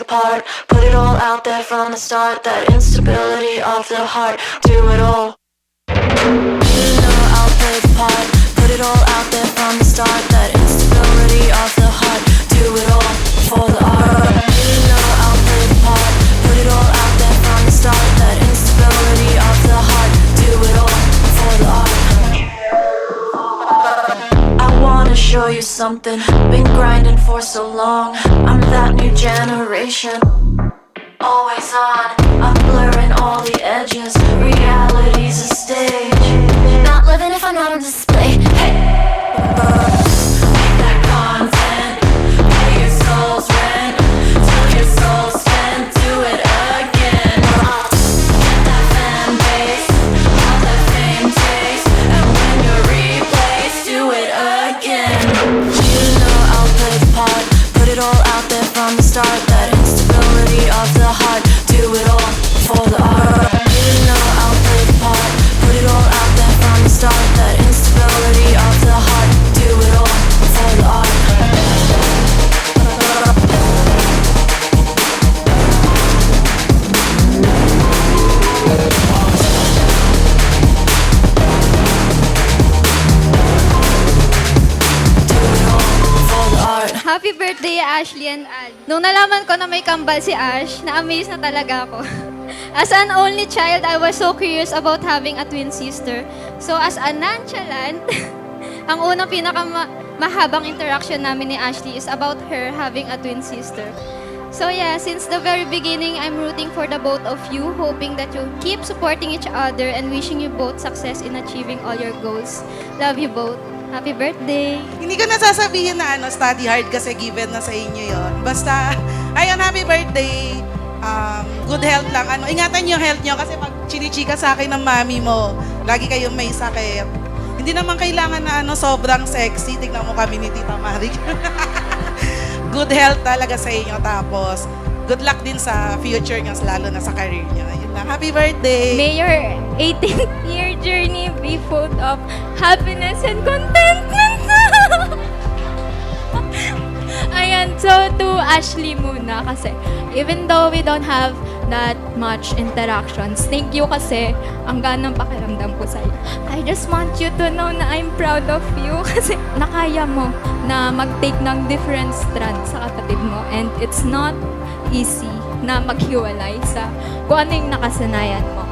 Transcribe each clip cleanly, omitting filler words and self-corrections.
apart. Put it all out there from the start. That instability of the heart. Do it all. You know I'll play the part. Put it all out there from the start. That instability of the heart. Do it all for the art. You know I'll play the part. Put it all out there from the start. That instability of the heart. Do it all for the art. I wanna show you something. Been grinding for so long. I'm that new generation. Always on. I'm blurring all the edges. Reality's a stage. Not living if I'm not on display. Hey. Make that content. Pay your soul's rent. Till your soul's spent. Do it again. Get that fan base. All that fame takes. And when you're replaced, do it again. You know I'll play the part. Put it all out there from the start. That instability of the heart. Do it all for the art. You know I'll play the part. Put it all out there from the start. That instability of the heart. Do it all for the art. Happy birthday, Ashley and Al. Nung nalaman ko na may kambal si Ash, na-amaze na talaga ako. As an only child, I was so curious about having a twin sister. So as a nonchalant, ang unang mahabang interaction namin ni Ashley is about her having a twin sister. So yeah, since the very beginning, I'm rooting for the both of you, hoping that you keep supporting each other and wishing you both success in achieving all your goals. Love you both. Happy birthday! Hindi ko nasasabihin na study hard kasi given na sa inyo yon. Basta, ayun, happy birthday. Good health lang. Ingatan yung health nyo kasi pag chinichika sa akin ng mami mo, lagi kayong may sakit. Hindi naman kailangan na sobrang sexy. Tignan mo kami ni Tita Marik. Good health talaga sa inyo. Tapos, good luck din sa future nyo, lalo na sa career nyo. Yun lang. Happy birthday! May your 18th year journey be full of happiness and contentment. Ayan, so to Ashley muna kasi even though we don't have that much interactions, thank you kasi ang ganang pakiramdam ko sa'yo. I just want you to know na I'm proud of you kasi nakaya mo na mag-take ng different strands sa kapatid mo and it's not easy na maghiwalay sa kung ano yung nakasanayan mo.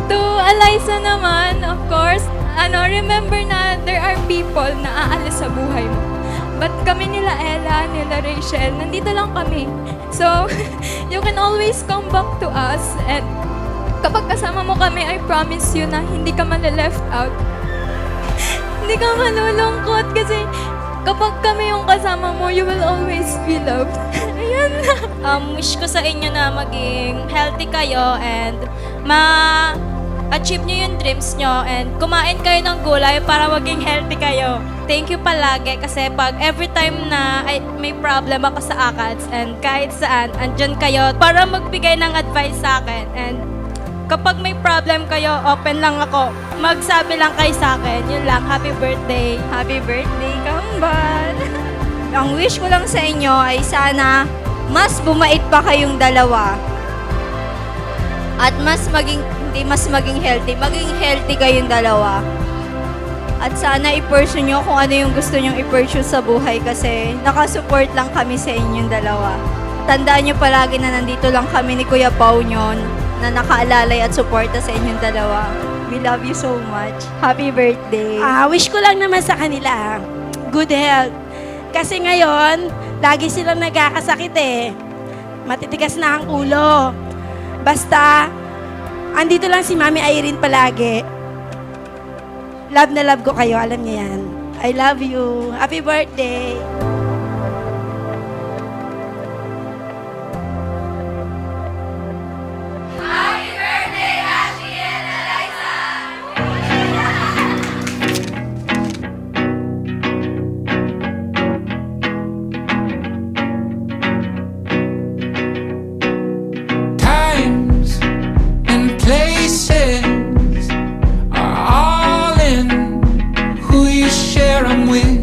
To Eliza naman, of course, remember na there are people na aalis sa buhay mo. But kami nila Ella, nila Rachel, nandito lang kami. So, you can always come back to us and kapag kasama mo kami, I promise you na hindi ka left out. Hindi ka malulungkot kasi kapag kami yung kasama mo, you will always be loved. Ayan. Wish ko sa inyo na maging healthy kayo and achieve nyo yung dreams nyo and kumain kayo ng gulay para maging healthy kayo. Thank you palagi kasi pag every time na may problem ako sa ACADS and kahit saan, andyan kayo para magbigay ng advice sa akin. And kapag may problem kayo, open lang ako. Magsabi lang kayo sa akin. Yun lang. Happy birthday. Happy birthday, kambal! Ang wish ko lang sa inyo ay sana mas bumait pa kayong dalawa. At hindi mas maging healthy kayong dalawa. At sana i-pursue nyo kung ano yung gusto nyong i-pursue sa buhay kasi nakasupport lang kami sa inyong dalawa. Tandaan nyo palagi na nandito lang kami ni Kuya Pao nyon na nakaalalay at suporta sa inyong dalawa. We love you so much. Happy birthday. Wish ko lang naman sa kanila, good health. Kasi ngayon, lagi silang nagkakasakit eh. Matitigas na ang ulo. Basta, andito lang si Mami Irene palagi. Love na love ko kayo, alam niya yan. I love you. Happy birthday. Times and places are all in who you share them with.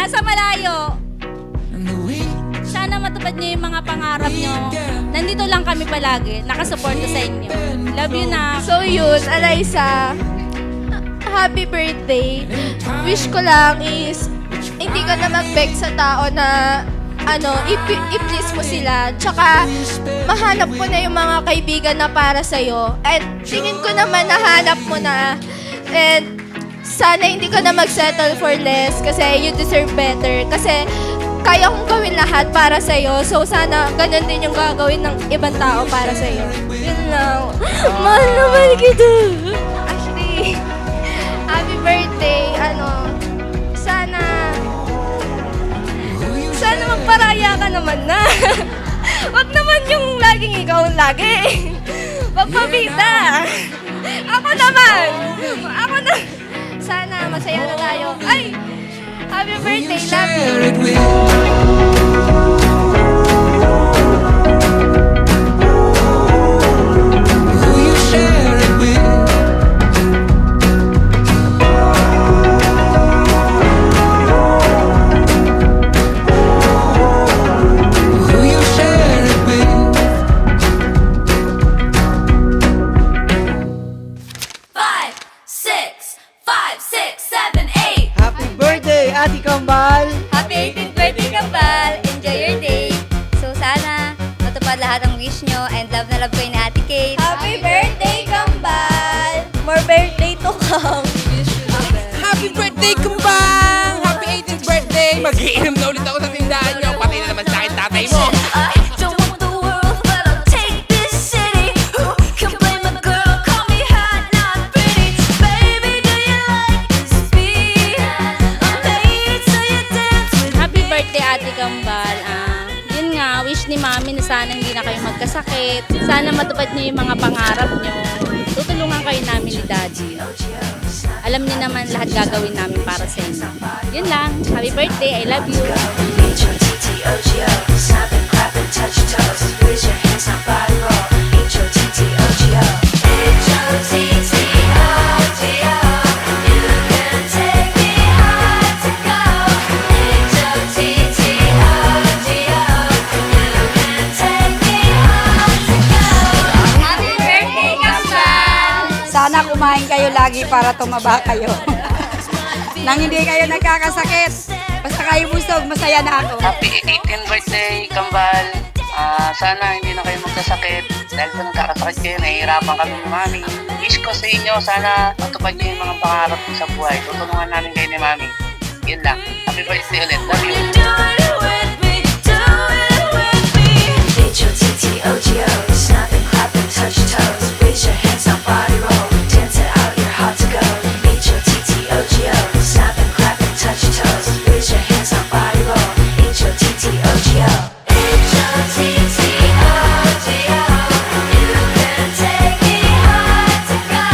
nasa malayo. and the weak. Sana matupad niyo yung mga pangarap niyo. Nandito lang kami palagi, nakasuporta sa inyo. Love you na. So yun, Alaysa, happy birthday. Wish ko lang is hindi ka na mag-beg sa tao na i-please mo sila. Tsaka, mahanap mo na yung mga kaibigan na para sa'yo. At tingin ko naman nahanap mo na. And sana hindi ka na mag-settle for less kasi you deserve better. Kasi kaya kong gawin lahat para sa'yo. So sana ganun din yung gagawin ng ibang tao para sa'yo. Yun lang. Mahal naman kita. Actually, happy birthday. Sana magparaya ka naman na. Wag naman yung laging ikaw ang lagi. Wag pabida. Ako naman. Sana masaya na tayo. Ay! Happy birthday, love you. Share it with. Who you share it with. Who you share it with. 5, 6, 5, 6, 7, 8. Happy birthday, Ate Kambal! Happy 18th birthday, Kambal! Enjoy your day! So sana matupad lahat ng wish nyo and love na love ko ni Ate Kate. Happy birthday, Kambal! More birthday to come! Happy birthday, Kumbang! Happy 18th birthday! Mag-iinom na ulit ako sa tindahan nyo. Pati na naman sa akin tatay mo. I don't want the world, but I'll take this city. Who can blame a girl? Call me hot, not pretty. Baby, do you like this beat? I'm made so you dance with Happy birthday, Ate Kambal. Yun nga, wish ni Mami na sana hindi na kayo magkasakit. Sana matupad niyo yung mga pangarap niyo. Tutulungan kayo namin ni Daddy. Alam niyo naman lahat gagawin namin para sa inyo. Yun lang. Happy birthday. I love you. H-O-T-T-O-G-O. Snap and clap and touch your toes. Raise your hands, now body roll. H-O-T-T-O-G-O. H-O-T-T-O-G-O. You can take me high to go. H-O-T-T-O-G-O. You can take me high to go. Happy birthday, Kambal! Sana kumain kayo lagi para tumaba kayo. Nang hindi kayo nagkakasakit. Basta kayo busog, masaya na ako. Happy 18th birthday, Kambal! Sana hindi na kayo magkasakit. Dahil kung nagkakasakit kayo, nahihirapan kami ni Mami. Wish ko sa inyo, sana matupad niyo yung mga pangarap niyo sa buhay. Tutulungan namin kayo ni Mami. Yun lang. Happy birthday ulit. Love you. Do it with me, do it with me. H-O-T-T-O-G-O. Snap and clap and touch your toes. Raise your hands, now body roll. Dance it out, you're hot to go. H-O-T-T-O-G-O. Snap and clap and touch your toes. Raise your hands, now body roll. H-O-T-T-O-G-O. H-O-T-T-O-G-O. You can take me high to go.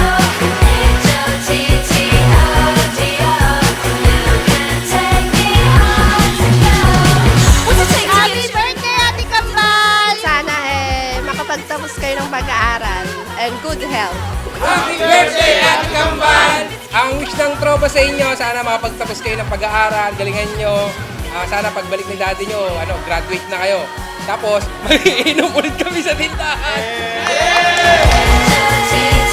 H-O-T-T-O-G-O. You can take me high to go. What's it take to Happy get birthday, Ate Kambal! Sana makapagtapos kayo ng pag-aaral and good health. Happy birthday, Ate Kambal! Ang wish ng tropa sa inyo, sana makapagtapos kayo ng pag-aaral, galingan nyo. Sana pagbalik ni daddy nyo, graduate na kayo. Tapos, mag-iinom ulit kami sa tindahan. H-O-T-T-O-G-O.